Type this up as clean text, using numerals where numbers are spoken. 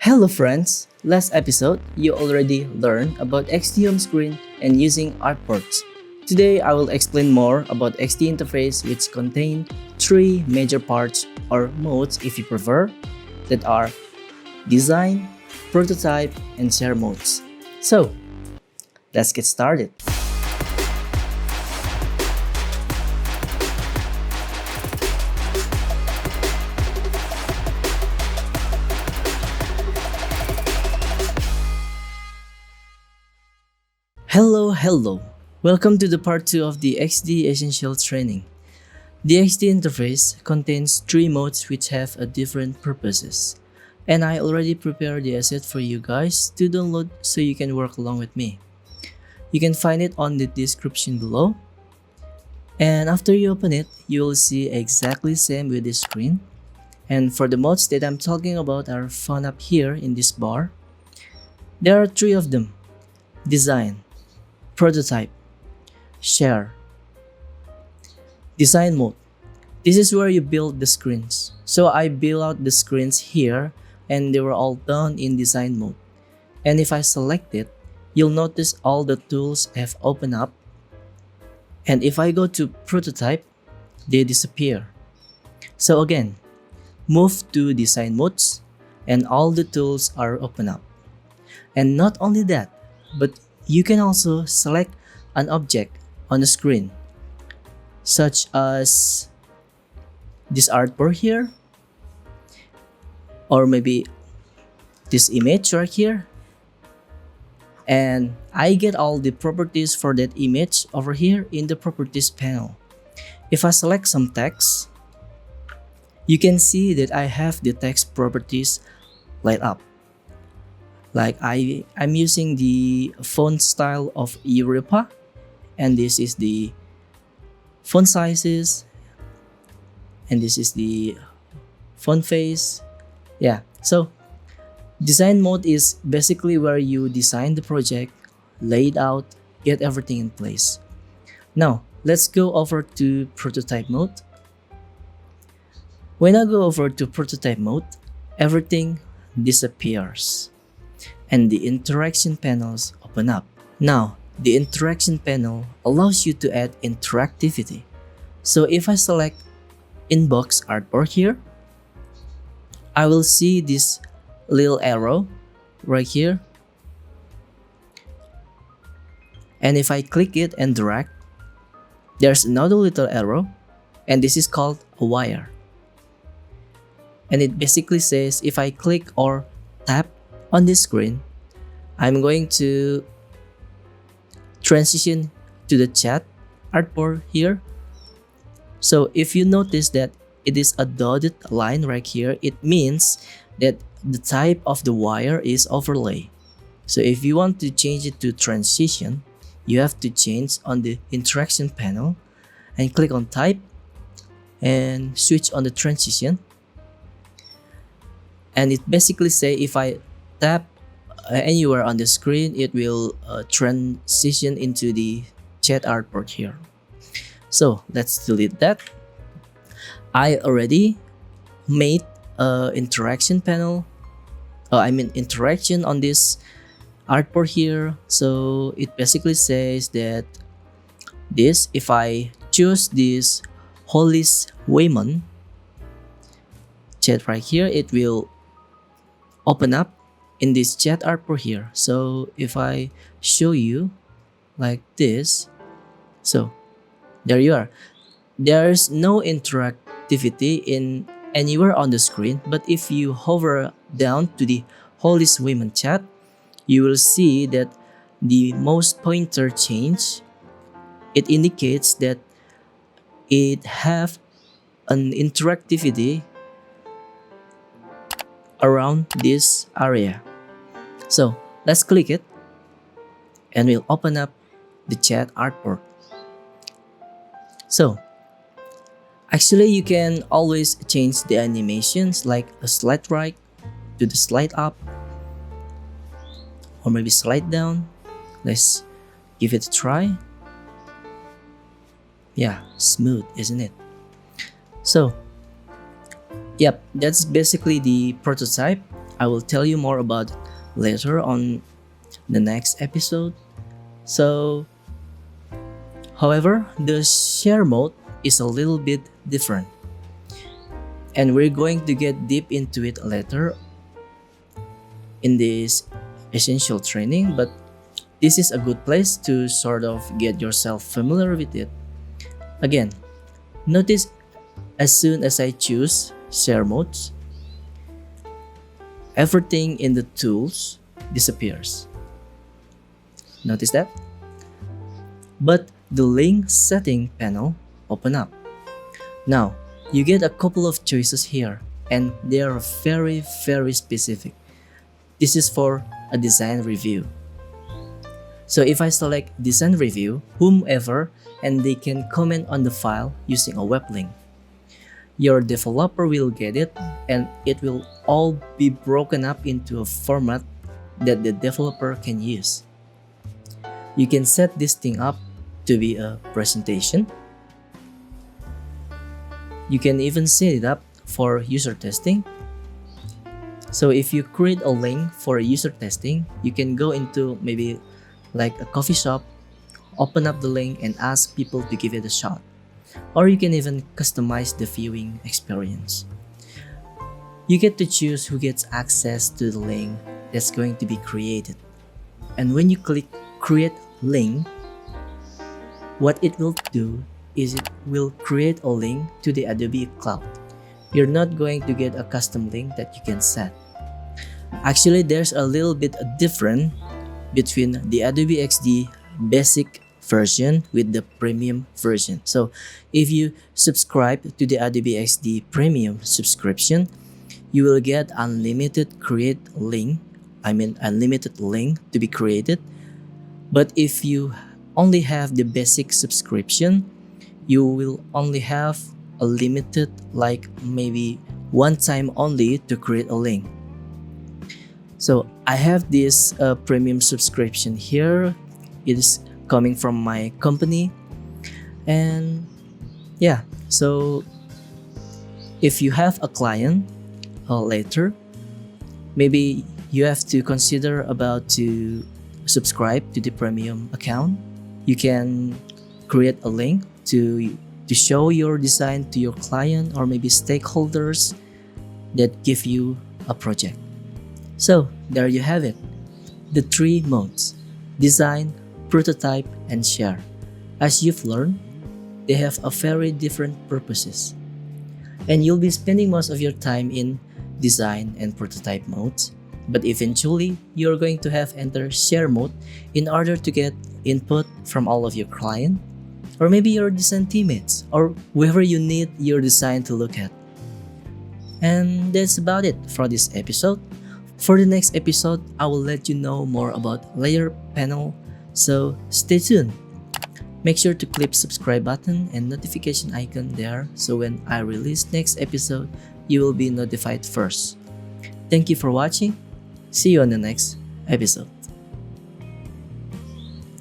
Hello friends! Last episode, you already learned about XD home screen and using artports. Today, I will explain more about XD interface, which contain three major parts or modes if you prefer, that are design, prototype, and share modes. So, let's get started. Hello. Welcome to the part 2 of the XD Essential Training. The XD interface contains three modes which have a different purposes. And I already prepared the asset for you guys to download so you can work along with me. You can find it on the description below. And after you open it, you will see exactly same with this screen. And for the modes that I'm talking about are found up here in this bar. There are three of them: design, prototype, share. Design mode. This is where you build the screens. So I build out the screens here and they were all done in design mode. And if I select it, you'll notice all the tools have opened up. And if I go to prototype, they disappear. So again, move to design modes and all the tools are open up. And not only that, but you can also select an object on the screen, such as this artboard here, or maybe this image right here, and I get all the properties for that image over here in the properties panel. If I select some text, you can see that I have the text properties light up. Like I'm using the font style of Europa, and this is the font sizes, and this is the font face. Yeah, so design mode is basically where you design the project, lay it out, get everything in place. Now, let's go over to prototype mode. When I go over to prototype mode, everything disappears and the interaction panels open up. Now, the interaction panel allows you to add interactivity. So if I select inbox artboard here, I will see this little arrow right here. And if I click it and drag, there's another little arrow, and this is called a wire. And it basically says if I click or tap on this screen, I'm going to transition to the chat artboard here. So if you notice that it is a dotted line right here, it means that the type of the wire is overlay. So if you want to change it to transition, you have to change on the interaction panel and click on type and switch on the transition. And it basically say if I tap anywhere on the screen, it will transition into the chat artboard here. So let's delete that. I already made interaction panel. Interaction on this artboard here. So it basically says that this, if I choose this Hollis Wayman chat right here, it will open up in this chat artboard here. So if I show you like this, so there you are. There's no interactivity in anywhere on the screen, but if you hover down to the Holy Women chat, you will see that the mouse pointer change. It indicates that it have an interactivity around this area. So let's click it and we'll open up the chat artboard. So actually you can always change the animations, like a slide right to the slide up, or maybe slide down. Let's give it a try. Yeah, smooth, isn't it? So yep, that's basically the prototype. I will tell you more about it later on the next episode. So, however, the share mode is a little bit different, and we're going to get deep into it later in this essential training, but this is a good place to sort of get yourself familiar with it. Again, notice as soon as I choose share modes, everything in the tools disappears. Notice that? But the link setting panel open up. Now, you get a couple of choices here, and they are very specific. This is for a design review. So if I select design review, whomever, and they can comment on the file using a web link. Your developer will get it, and it will all be broken up into a format that the developer can use. You can set this thing up to be a presentation. You can even set it up for user testing. So if you create a link for user testing, you can go into maybe like a coffee shop, open up the link and ask people to give it a shot. Or you can even customize the viewing experience. You get to choose who gets access to the link that's going to be created. And when you click create link, what it will do is it will create a link to the Adobe Cloud. You're not going to get a custom link that you can set. Actually, there's a little bit different between the Adobe XD basic version with the premium version. So if you subscribe to the Adobe XD premium subscription, you will get unlimited unlimited link to be created. But if you only have the basic subscription, you will only have a limited, like maybe one time only to create a link. So I have this premium subscription here. It is coming from my company, and yeah, so if you have a client later, maybe you have to consider about to subscribe to the premium account. You can create a link to show your design to your client or maybe stakeholders that give you a project. So there you have it, the three modes: design, prototype, and share. As you've learned, they have a very different purposes. And you'll be spending most of your time in design and prototype modes, but eventually you're going to have enter share mode in order to get input from all of your client, or maybe your design teammates, or whoever you need your design to look at. And that's about it for this episode. For the next episode, I will let you know more about layer panel, so stay tuned. Make sure to click subscribe button and notification icon there, so when I release next episode, you will be notified first. Thank you for watching. See you on the next episode.